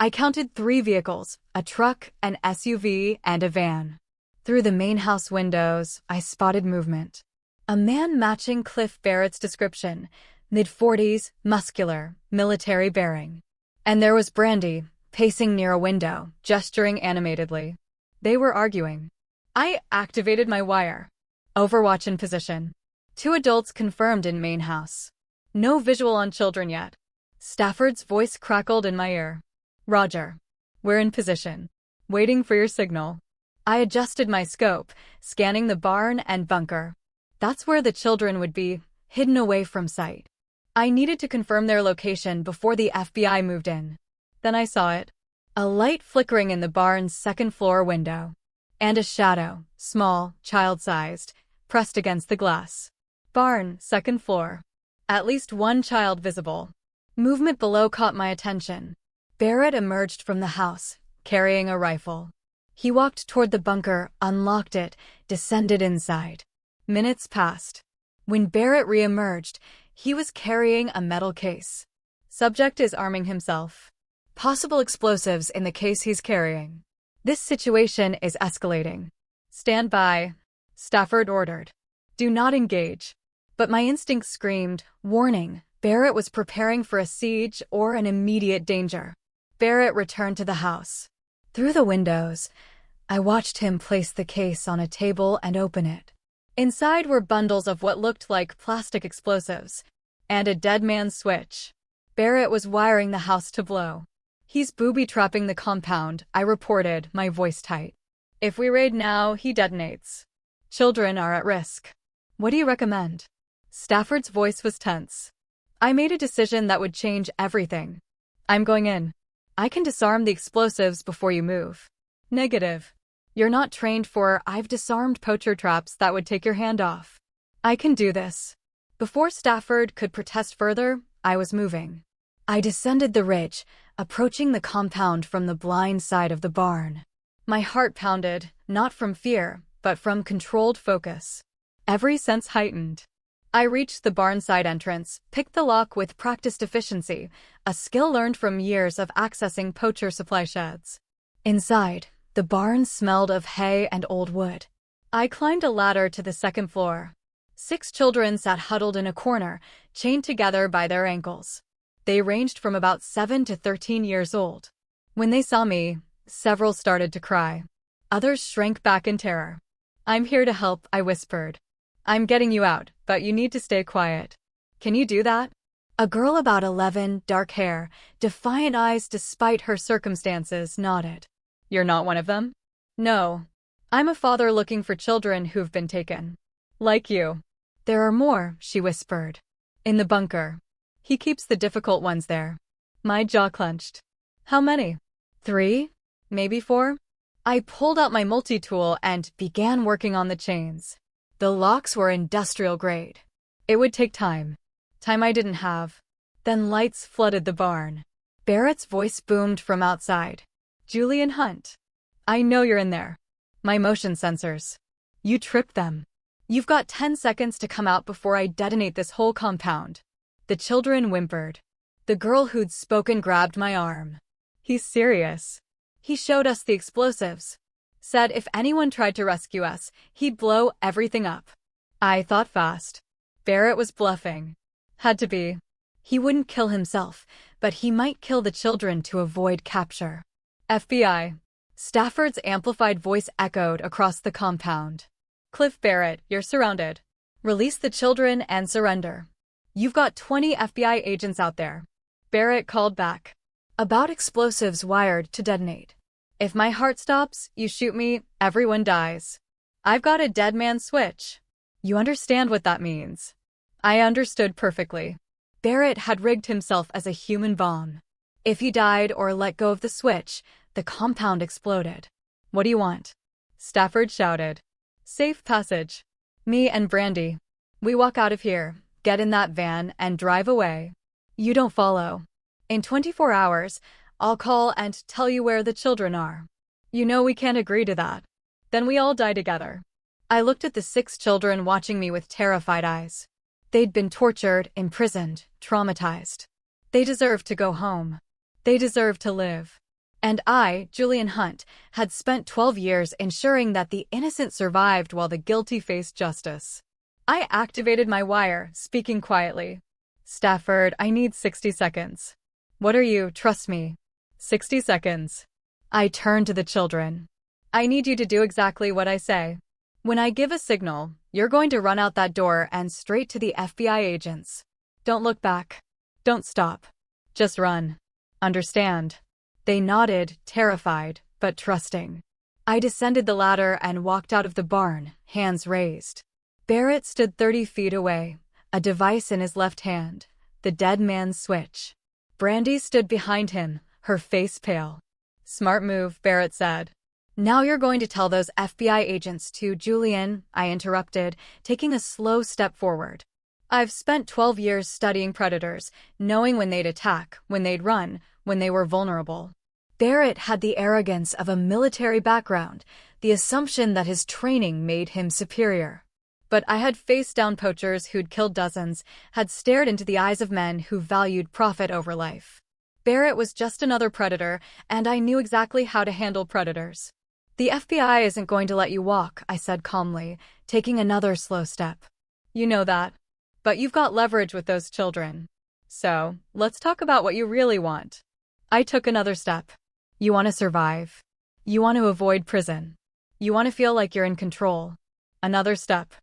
I counted 3 vehicles, a truck, an SUV, and a van. Through the main house windows, I spotted movement. A man matching Cliff Barrett's description, mid-40s, muscular, military bearing. And there was Brandy, pacing near a window, gesturing animatedly. They were arguing. I activated my wire. Overwatch in position. 2 adults confirmed in main house. No visual on children yet. Stafford's voice crackled in my ear. Roger. We're in position. Waiting for your signal. I adjusted my scope, scanning the barn and bunker. That's where the children would be, hidden away from sight. I needed to confirm their location before the FBI moved in. Then I saw it. A light flickering in the barn's second-floor window. And a shadow, small, child-sized, pressed against the glass. Barn, second floor. At least 1 child visible. Movement below caught my attention. Barrett emerged from the house, carrying a rifle. He walked toward the bunker, unlocked it, descended inside. Minutes passed. When Barrett re-emerged, he was carrying a metal case. Subject is arming himself. Possible explosives in the case he's carrying. This situation is escalating. Stand by, Stafford ordered. Do not engage. But my instinct screamed, warning, Barrett was preparing for a siege or an immediate danger. Barrett returned to the house. Through the windows, I watched him place the case on a table and open it. Inside were bundles of what looked like plastic explosives, and a dead man's switch. Barrett was wiring the house to blow. He's booby-trapping the compound, I reported, my voice tight. If we raid now, he detonates. Children are at risk. What do you recommend? Stafford's voice was tense. I made a decision that would change everything. I'm going in. I can disarm the explosives before you move. Negative. You're not trained for. I've disarmed poacher traps that would take your hand off. I can do this. Before Stafford could protest further, I was moving. I descended the ridge, approaching the compound from the blind side of the barn. My heart pounded, not from fear, but from controlled focus. Every sense heightened. I reached the barn side entrance, picked the lock with practiced efficiency, a skill learned from years of accessing poacher supply sheds. Inside, the barn smelled of hay and old wood. I climbed a ladder to the second floor. 6 children sat huddled in a corner, chained together by their ankles. They ranged from about 7 to 13 years old. When they saw me, several started to cry. Others shrank back in terror. I'm here to help, I whispered. I'm getting you out, but you need to stay quiet. Can you do that? A girl about 11, dark hair, defiant eyes despite her circumstances, nodded. You're not one of them? No. I'm a father looking for children who've been taken. Like you. There are more, she whispered. In the bunker. He keeps the difficult ones there. My jaw clenched. How many? 3? Maybe 4? I pulled out my multi-tool and began working on the chains. The locks were industrial grade. It would take time. Time I didn't have. Then lights flooded the barn. Barrett's voice boomed from outside. Julian Hunt. I know you're in there. My motion sensors. You tripped them. You've got 10 seconds to come out before I detonate this whole compound. The children whimpered. The girl who'd spoken grabbed my arm. He's serious. He showed us the explosives. Said if anyone tried to rescue us, he'd blow everything up. I thought fast. Barrett was bluffing. Had to be. He wouldn't kill himself, but he might kill the children to avoid capture. FBI. Stafford's amplified voice echoed across the compound. Cliff Barrett, you're surrounded. Release the children and surrender. You've got 20 FBI agents out there. Barrett called back. About explosives wired to detonate. If my heart stops, you shoot me, everyone dies. I've got a dead man switch. You understand what that means. I understood perfectly. Barrett had rigged himself as a human bomb. If he died or let go of the switch, the compound exploded. What do you want? Stafford shouted. Safe passage. Me and Brandy. We walk out of here, get in that van, and drive away. You don't follow. In 24 hours, I'll call and tell you where the children are. You know we can't agree to that. Then we all die together. I looked at the 6 children watching me with terrified eyes. They'd been tortured, imprisoned, traumatized. They deserve to go home. They deserve to live. And I, Julian Hunt, had spent 12 years ensuring that the innocent survived while the guilty faced justice. I activated my wire, speaking quietly. Stafford, I need 60 seconds. What are you? Trust me. 60 seconds. I turned to the children. I need you to do exactly what I say. When I give a signal, you're going to run out that door and straight to the FBI agents. Don't look back. Don't stop. Just run. Understand? They nodded, terrified, but trusting. I descended the ladder and walked out of the barn, hands raised. Barrett stood 30 feet away, a device in his left hand, the dead man's switch. Brandy stood behind him, her face pale. Smart move, Barrett said. Now you're going to tell those FBI agents to Julian, I interrupted, taking a slow step forward. I've spent 12 years studying predators, knowing when they'd attack, when they'd run, when they were vulnerable. Barrett had the arrogance of a military background, the assumption that his training made him superior. But I had faced down poachers who'd killed dozens, had stared into the eyes of men who valued profit over life. Barrett was just another predator, and I knew exactly how to handle predators. The FBI isn't going to let you walk, I said calmly, taking another slow step. You know that. But you've got leverage with those children. So, let's talk about what you really want. I took another step. You want to survive. You want to avoid prison. You want to feel like you're in control. Another step.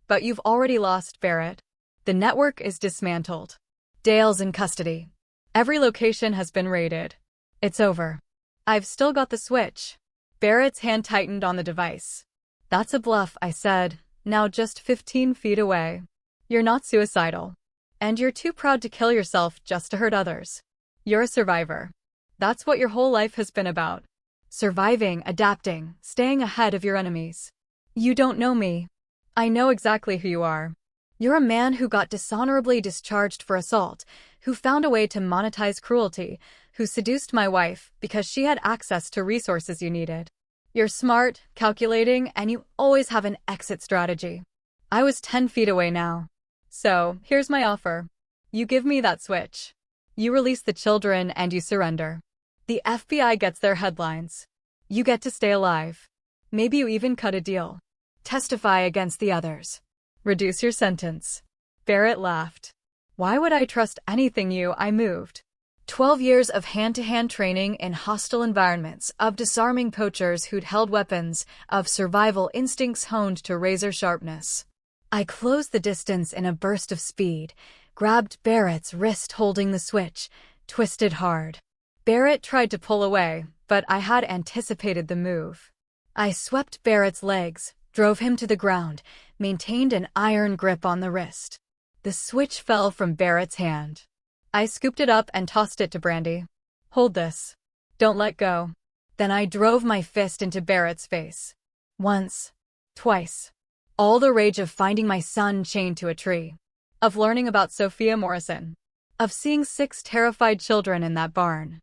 But you've already lost, Barrett. The network is dismantled. Dale's in custody. Every location has been raided. It's over. I've still got the switch. Barrett's hand tightened on the device. That's a bluff, I said, now just 15 feet away. You're not suicidal. And you're too proud to kill yourself just to hurt others. You're a survivor. That's what your whole life has been about. Surviving, adapting, staying ahead of your enemies. You don't know me. I know exactly who you are. You're a man who got dishonorably discharged for assault, who found a way to monetize cruelty, who seduced my wife because she had access to resources you needed. You're smart, calculating, and you always have an exit strategy. I was 10 feet away now. So, here's my offer. You give me that switch. You release the children and you surrender. The FBI gets their headlines. You get to stay alive. Maybe you even cut a deal. Testify against the others. Reduce your sentence. Barrett laughed. Why would I trust anything you? I moved. 12 years of hand-to-hand training in hostile environments, of disarming poachers who'd held weapons, of survival instincts honed to razor sharpness. I closed the distance in a burst of speed, grabbed Barrett's wrist holding the switch, twisted hard. Barrett tried to pull away, but I had anticipated the move. I swept Barrett's legs, drove him to the ground, maintained an iron grip on the wrist. The switch fell from Barrett's hand. I scooped it up and tossed it to Brandy. Hold this. Don't let go. Then I drove my fist into Barrett's face. Once. Twice. All the rage of finding my son chained to a tree. Of learning about Sophia Morrison. Of seeing 6 terrified children in that barn.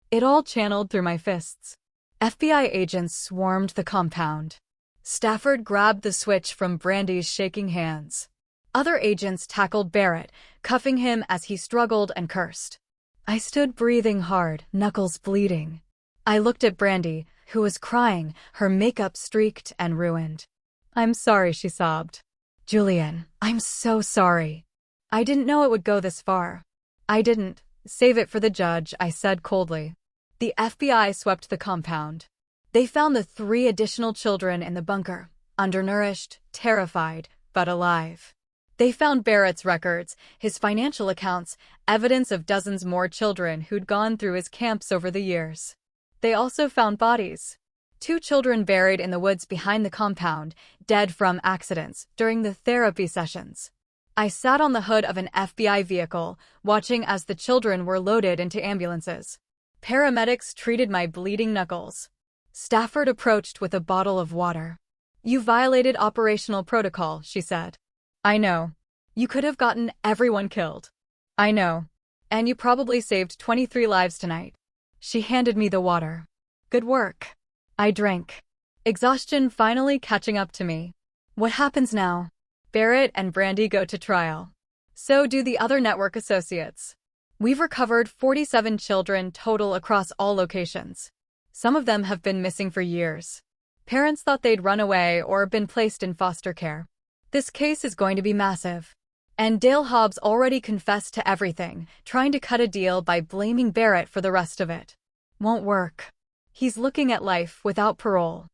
It all channeled through my fists. FBI agents swarmed the compound. Stafford grabbed the switch from Brandy's shaking hands. Other agents tackled Barrett, cuffing him as he struggled and cursed. I stood breathing hard, knuckles bleeding. I looked at Brandy, who was crying, her makeup streaked and ruined. I'm sorry, she sobbed. Julian, I'm so sorry. I didn't know it would go this far. I didn't. Save it for the judge, I said coldly. The FBI swept the compound. They found the 3 additional children in the bunker, undernourished, terrified, but alive. They found Barrett's records, his financial accounts, evidence of dozens more children who'd gone through his camps over the years. They also found bodies. 2 children buried in the woods behind the compound, dead from accidents, during the therapy sessions. I sat on the hood of an FBI vehicle, watching as the children were loaded into ambulances. Paramedics treated my bleeding knuckles. Stafford approached with a bottle of water. You violated operational protocol, she said. I know. You could have gotten everyone killed. I know. And you probably saved 23 lives tonight. She handed me the water. Good work. I drank. Exhaustion finally catching up to me. What happens now? Barrett and Brandy go to trial. So do the other network associates. We've recovered 47 children total across all locations. Some of them have been missing for years. Parents thought they'd run away or been placed in foster care. This case is going to be massive. And Dale Hobbs already confessed to everything, trying to cut a deal by blaming Barrett for the rest of it. Won't work. He's looking at life without parole.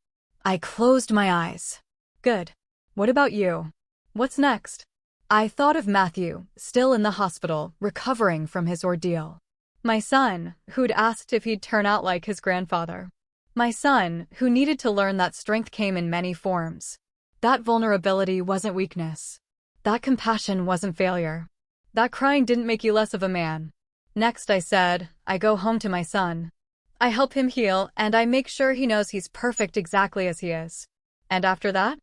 I closed my eyes. Good. What about you? What's next? I thought of Matthew, still in the hospital, recovering from his ordeal. My son, who'd asked if he'd turn out like his grandfather. My son, who needed to learn that strength came in many forms. That vulnerability wasn't weakness. That compassion wasn't failure. That crying didn't make you less of a man. Next, I said, I go home to my son. I help him heal, and I make sure he knows he's perfect exactly as he is. And after that,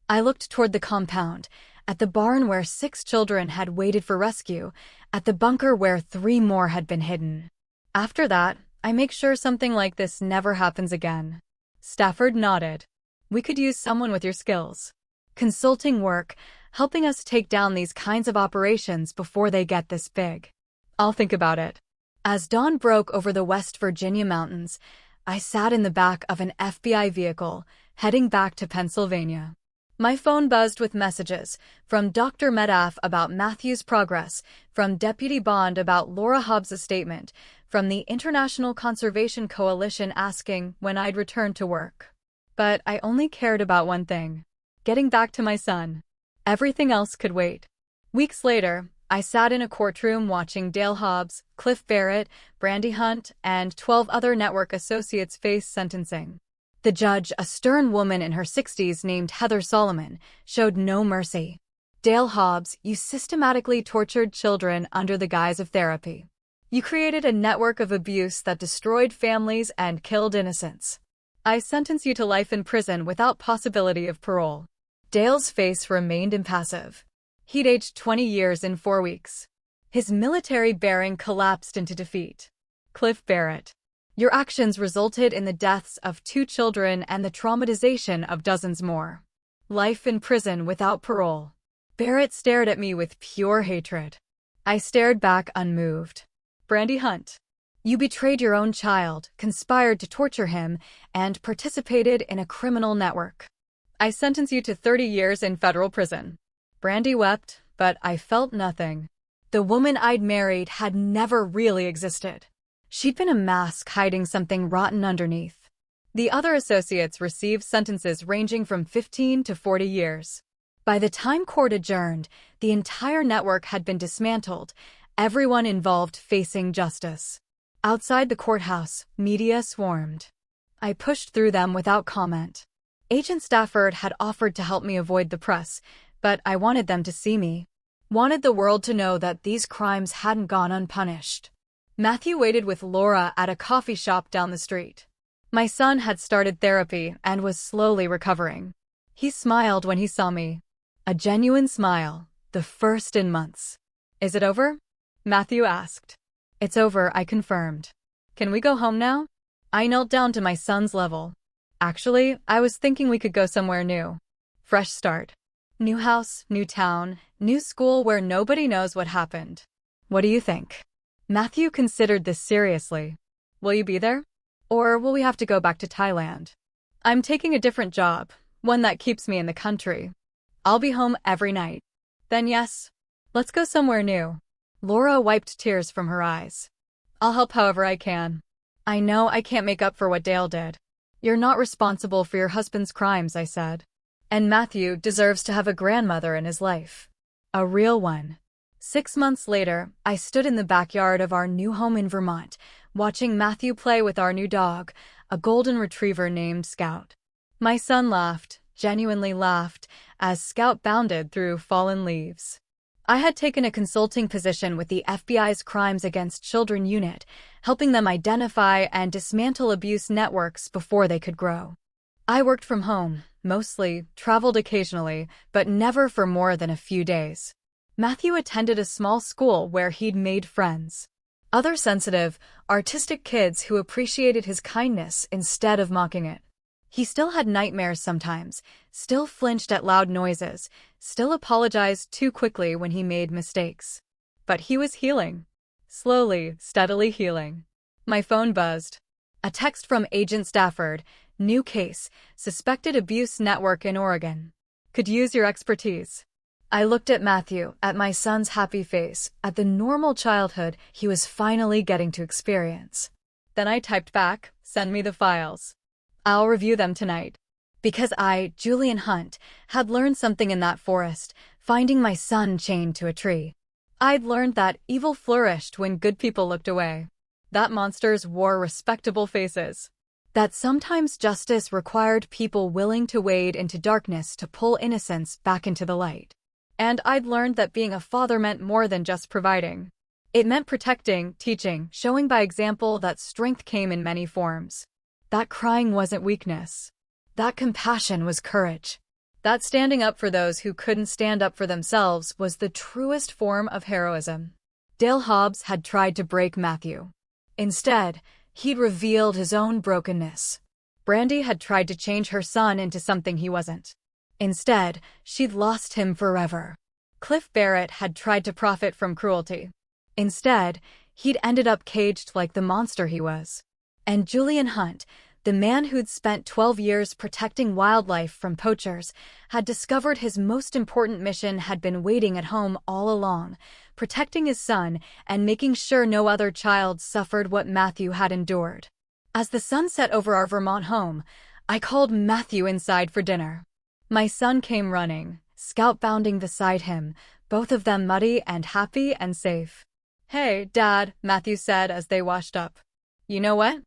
I looked toward the compound, at the barn where 6 children had waited for rescue, at the bunker where 3 more had been hidden. After that, I make sure something like this never happens again. Stafford nodded. We could use someone with your skills. Consulting work, helping us take down these kinds of operations before they get this big. I'll think about it. As dawn broke over the West Virginia mountains, I sat in the back of an FBI vehicle, heading back to Pennsylvania. My phone buzzed with messages, from Dr. Medaf about Matthew's progress, from Deputy Bond about Laura Hobbs' statement, from the International Conservation Coalition asking when I'd return to work. But I only cared about one thing: getting back to my son. Everything else could wait. Weeks later, I sat in a courtroom watching Dale Hobbs, Cliff Barrett, Brandy Hunt, and 12 other network associates face sentencing. The judge, a stern woman in her 60s named Heather Solomon, showed no mercy. Dale Hobbs, you systematically tortured children under the guise of therapy. You created a network of abuse that destroyed families and killed innocents. I sentence you to life in prison without possibility of parole. Dale's face remained impassive. He'd aged 20 years in 4 weeks. His military bearing collapsed into defeat. Cliff Barrett, your actions resulted in the deaths of 2 children and the traumatization of dozens more. Life in prison without parole. Barrett stared at me with pure hatred. I stared back unmoved. Brandy Hunt, you betrayed your own child, conspired to torture him, and participated in a criminal network. I sentence you to 30 years in federal prison. Brandy wept, but I felt nothing. The woman I'd married had never really existed. She'd been a mask hiding something rotten underneath. The other associates received sentences ranging from 15 to 40 years. By the time court adjourned, the entire network had been dismantled, everyone involved facing justice. Outside the courthouse, media swarmed. I pushed through them without comment. Agent Stafford had offered to help me avoid the press, but I wanted them to see me. Wanted the world to know that these crimes hadn't gone unpunished. Matthew waited with Laura at a coffee shop down the street. My son had started therapy and was slowly recovering. He smiled when he saw me. A genuine smile, the first in months. Is it over? Matthew asked. It's over, I confirmed. Can we go home now? I knelt down to my son's level. Actually, I was thinking we could go somewhere new. Fresh start. New house, new town, new school where nobody knows what happened. What do you think? Matthew considered this seriously. Will you be there? Or will we have to go back to Thailand? I'm taking a different job, one that keeps me in the country. I'll be home every night. Then yes, let's go somewhere new. Laura wiped tears from her eyes. I'll help however I can. I know I can't make up for what Dale did. You're not responsible for your husband's crimes, I said. And Matthew deserves to have a grandmother in his life. A real one. 6 months later, I stood in the backyard of our new home in Vermont, watching Matthew play with our new dog, a golden retriever named Scout. My son laughed, genuinely laughed, as Scout bounded through fallen leaves. I had taken a consulting position with the FBI's Crimes Against Children unit, helping them identify and dismantle abuse networks before they could grow. I worked from home, mostly, traveled occasionally, but never for more than a few days. Matthew attended a small school where he'd made friends. Other sensitive, artistic kids who appreciated his kindness instead of mocking it. He still had nightmares sometimes, still flinched at loud noises, still apologized too quickly when he made mistakes. But he was healing. slowly, steadily healing. My phone buzzed. A text from Agent Stafford, new case, suspected abuse network in Oregon. Could use your expertise. I looked at Matthew, at my son's happy face, at the normal childhood he was finally getting to experience. Then I typed back, send me the files. I'll review them tonight. Because I, Julian Hunt, had learned something in that forest, finding my son chained to a tree. I'd learned that evil flourished when good people looked away. That monsters wore respectable faces. That sometimes justice required people willing to wade into darkness to pull innocence back into the light. And I'd learned that being a father meant more than just providing. It meant protecting, teaching, showing by example that strength came in many forms. That crying wasn't weakness. That compassion was courage. That standing up for those who couldn't stand up for themselves was the truest form of heroism. Dale Hobbs had tried to break Matthew. Instead, he'd revealed his own brokenness. Brandy had tried to change her son into something he wasn't. Instead, she'd lost him forever. Cliff Barrett had tried to profit from cruelty. Instead, he'd ended up caged like the monster he was. And Julian Hunt, the man who'd spent 12 years protecting wildlife from poachers, had discovered his most important mission had been waiting at home all along, protecting his son and making sure no other child suffered what Matthew had endured. As the sun set over our Vermont home, I called Matthew inside for dinner. My son came running, Scout bounding beside him, both of them muddy and happy and safe. "Hey, Dad," Matthew said as they washed up. "You know what?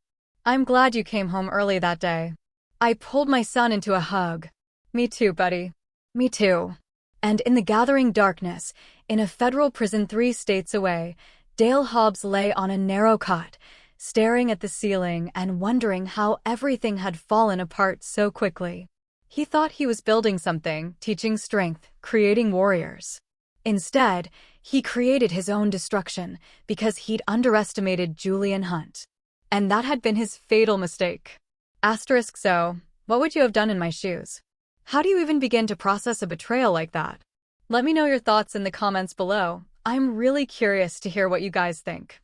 I'm glad you came home early that day." I pulled my son into a hug. "Me too, buddy. Me too." And in the gathering darkness, in a federal prison 3 states away, Dale Hobbs lay on a narrow cot, staring at the ceiling and wondering how everything had fallen apart so quickly. He thought he was building something, teaching strength, creating warriors. Instead, he created his own destruction because he'd underestimated Julian Hunt. And that had been his fatal mistake. So, what would you have done in my shoes? How do you even begin to process a betrayal like that? Let me know your thoughts in the comments below. I'm really curious to hear what you guys think.